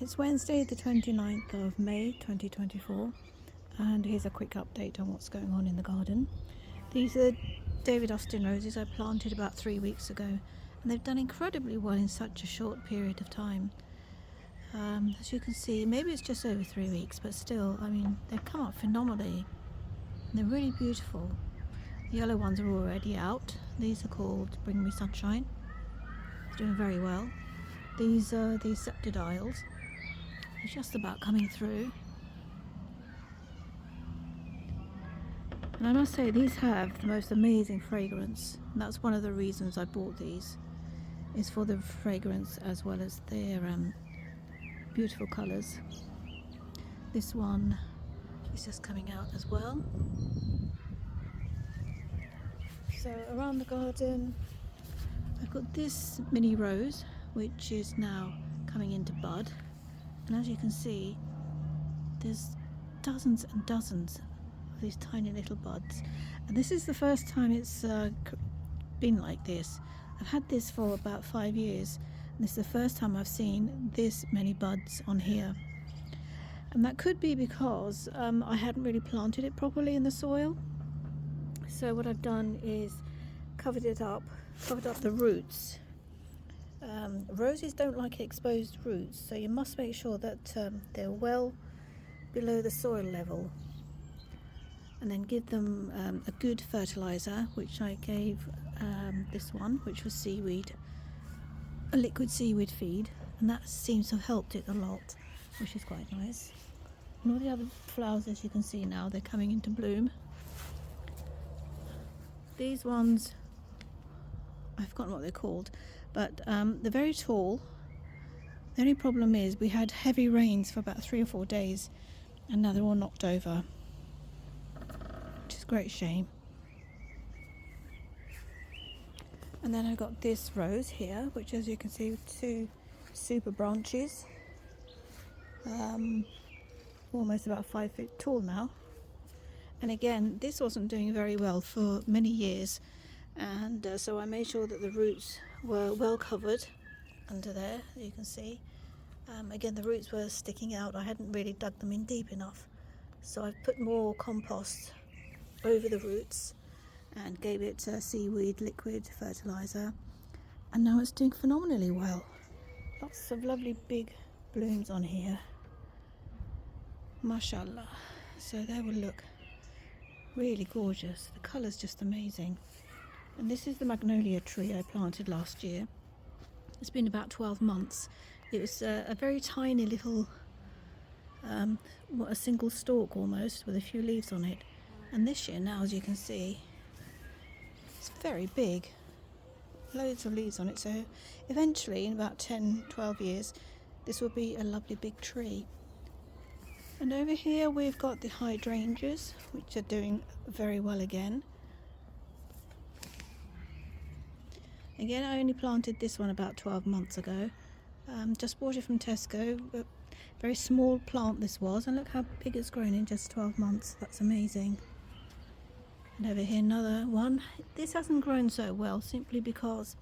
It's Wednesday the 29th of May 2024, and here's a quick update on what's going on in the garden. These are David Austin roses I planted about 3 weeks ago, and they've done incredibly well in such a short period of time. As you can see, maybe it's just over 3 weeks, but still, I mean, they've come up phenomenally. They're really beautiful. The yellow ones are already out. These are called Bring Me Sunshine. It's doing very well. These are the septidials. They're just about coming through. And I must say, these have the most amazing fragrance. And that's one of the reasons I bought these, is for the fragrance as well as their beautiful colours. This one is just coming out as well. So around the garden, I've got this mini rose, which is now coming into bud. And as you can see, there's dozens and dozens of these tiny little buds. And this is the first time it's been like this. I've had this for about 5 years. And this is the first time I've seen this many buds on here. And that could be because I hadn't really planted it properly in the soil. So what I've done is covered up the roots. Roses don't like exposed roots, so you must make sure that they're well below the soil level, and then give them a good fertilizer, which I gave this one, which was seaweed, a liquid seaweed feed, and that seems to have helped it a lot, which is quite nice. And all the other flowers, as you can see now, they're coming into bloom. These ones, I've forgotten what they're called, but they're very tall. The only problem is we had heavy rains for about 3 or 4 days, and now they're all knocked over, which is a great shame. And then I've got this rose here, which, as you can see, with 2 super branches, almost about 5 feet tall now. And again, this wasn't doing very well for many years, and so I made sure that the roots were well covered under there. You can see again, the roots were sticking out. I hadn't really dug them in deep enough, so I've put more compost over the roots and gave it seaweed liquid fertilizer, and now it's doing phenomenally well. Lots of lovely big blooms on here, mashallah. So they will look really gorgeous. The colour's just amazing. And this is the magnolia tree I planted last year. It's been about 12 months. It was a very tiny little, a single stalk almost, with a few leaves on it. And this year now, as you can see, it's very big. Loads of leaves on it. So eventually, in about 10, 12 years, this will be a lovely big tree. And over here we've got the hydrangeas, which are doing very well again. Again, I only planted this one about 12 months ago. Just bought it from Tesco. A very small plant this was, and look how big it's grown in just 12 months. That's amazing. And over here another one. This hasn't grown so well simply because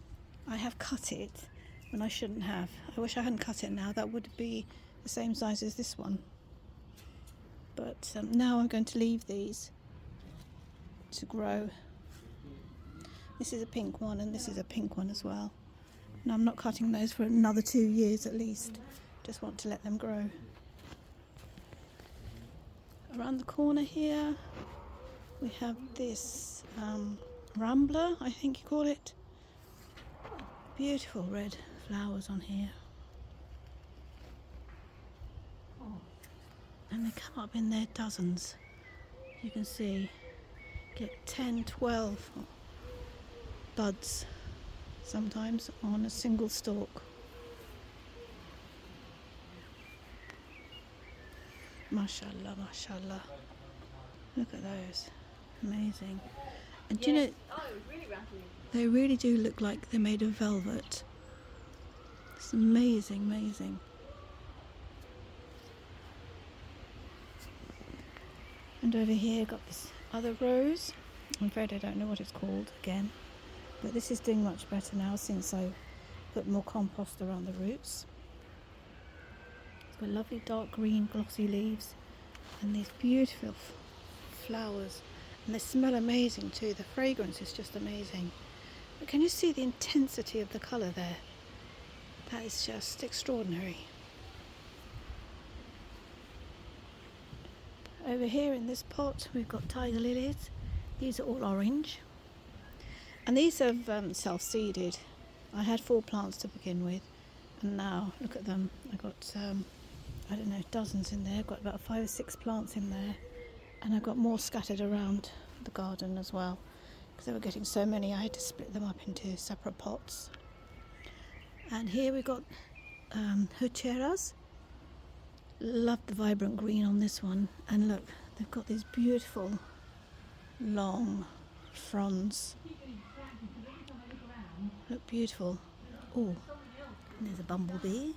I have cut it when I shouldn't have. I wish I hadn't cut it now. That would be the same size as this one. But now I'm going to leave these to grow. This is a pink one, and this is a pink one as well. And I'm not cutting those for another 2 years at least. Just want to let them grow. Around the corner here we have this rambler, I think you call it. Beautiful red flowers on here. And they come up in their dozens. You can see, get 10, 12 buds sometimes on a single stalk. Mashallah, mashallah. Look at those. Amazing. And do you know, they really do look like they're made of velvet. It's amazing, amazing. And over here got this other rose. I'm afraid I don't know what it's called again, but this is doing much better now since I put more compost around the roots. got lovely dark green glossy leaves and these beautiful flowers, and they smell amazing too. The fragrance is just amazing. But can you see the intensity of the colour there? That is just extraordinary. Over here in this pot we've got tiger lilies. These are all orange, and these have self-seeded. I had 4 plants to begin with, and now look at them. I got I don't know, dozens in there. I've got about 5 or 6 plants in there, and I've got more scattered around the garden as well, because they were getting so many I had to split them up into separate pots. And here we've got hucheras. Love the vibrant green on this one, and look, they've got these beautiful long fronds. Look beautiful. Oh, there's a bumblebee.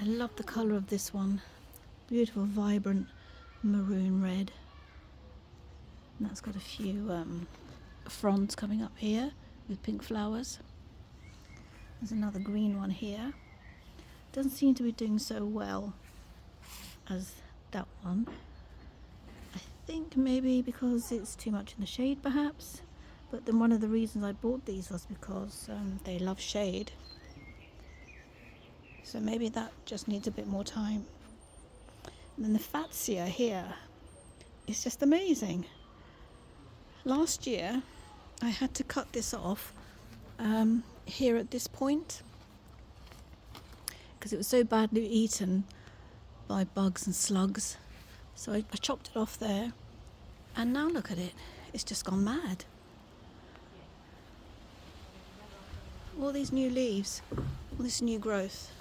I love the colour of this one. Beautiful, vibrant maroon red. And that's got a few fronds coming up here with pink flowers. There's another green one here. Doesn't seem to be doing so well as that one. I think maybe because it's too much in the shade perhaps, but then one of the reasons I bought these was because they love shade. So maybe that just needs a bit more time. And then the fatsia here is just amazing. Last year I had to cut this off here at this point because it was so badly eaten by bugs and slugs. So I chopped it off there, and now look at it. It's just gone mad. All these new leaves, all this new growth.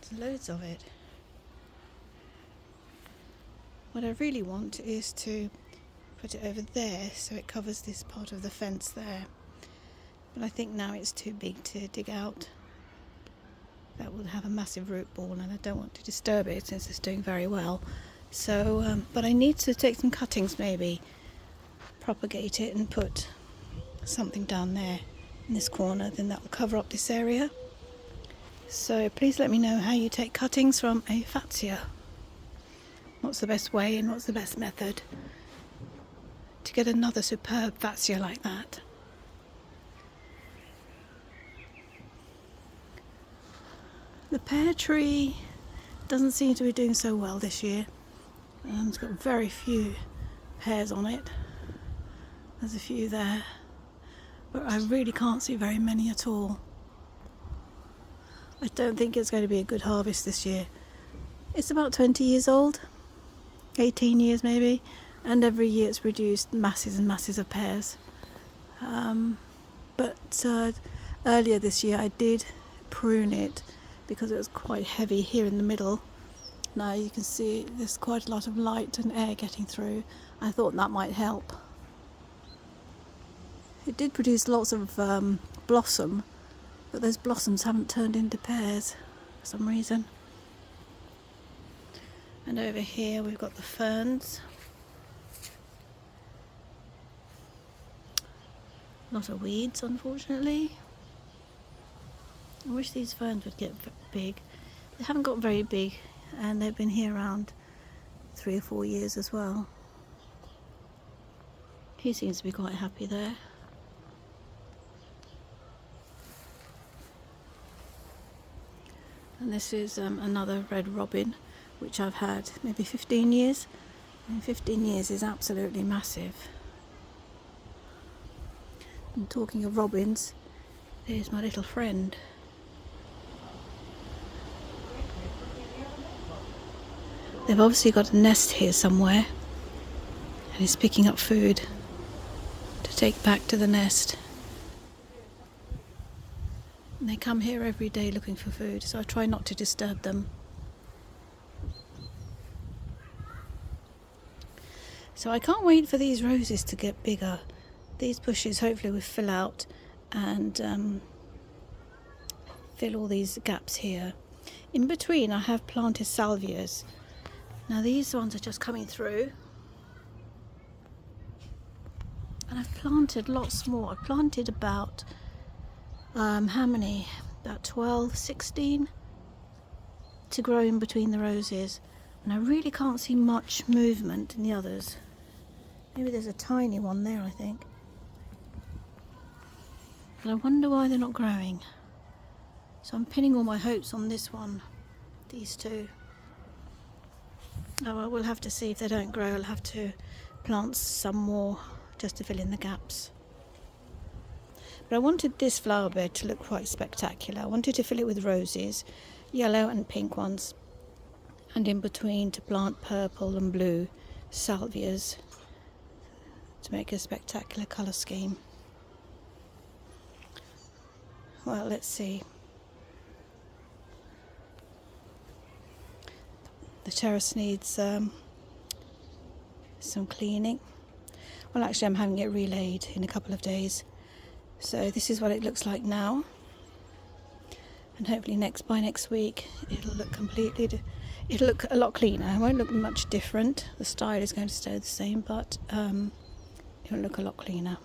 There's loads of it. What I really want is to put it over there so it covers this part of the fence there. But I think now it's too big to dig out. That would have a massive root ball, and I don't want to disturb it since it's doing very well. So, but I need to take some cuttings, maybe propagate it and put something down there in this corner, then that will cover up this area. So please let me know how you take cuttings from a fatsia. What's the best way and what's the best method to get another superb fatsia like that? The pear tree doesn't seem to be doing so well this year. It's got very few pears on it. There's a few there, but I really can't see very many at all. I don't think it's going to be a good harvest this year. It's about 20 years old, 18 years maybe, and every year it's produced masses and masses of pears. But earlier this year I did prune it because it was quite heavy here in the middle. Now you can see there's quite a lot of light and air getting through. I thought that might help. It did produce lots of blossom, but those blossoms haven't turned into pears for some reason. And over here we've got the ferns. A lot of weeds, unfortunately. I wish these ferns would get big. They haven't got very big, and they've been here around 3 or 4 years as well. He seems to be quite happy there. And this is another red robin, which I've had maybe 15 years. And 15 years is absolutely massive. And talking of robins, there's my little friend. They've obviously got a nest here somewhere, and he's picking up food to take back to the nest. And they come here every day looking for food, so I try not to disturb them. So I can't wait for these roses to get bigger. These bushes hopefully will fill out and fill all these gaps here. In between I have planted salvias. Now these ones are just coming through, and I've planted lots more. I've planted about how many? About 12, 16 to grow in between the roses, and I really can't see much movement in the others. Maybe there's a tiny one there, I think. But I wonder why they're not growing. So I'm pinning all my hopes on this one, these two. Oh, well, we'll have to see. If they don't grow, I'll have to plant some more just to fill in the gaps. But I wanted this flower bed to look quite spectacular. I wanted to fill it with roses, yellow and pink ones, and in between to plant purple and blue salvias to make a spectacular colour scheme. Well, let's see. The terrace needs some cleaning. Well, actually I'm having it relayed in a couple of days. So this is what it looks like now. And hopefully by next week it'll look it'll look a lot cleaner. It won't look much different. The style is going to stay the same, but it'll look a lot cleaner.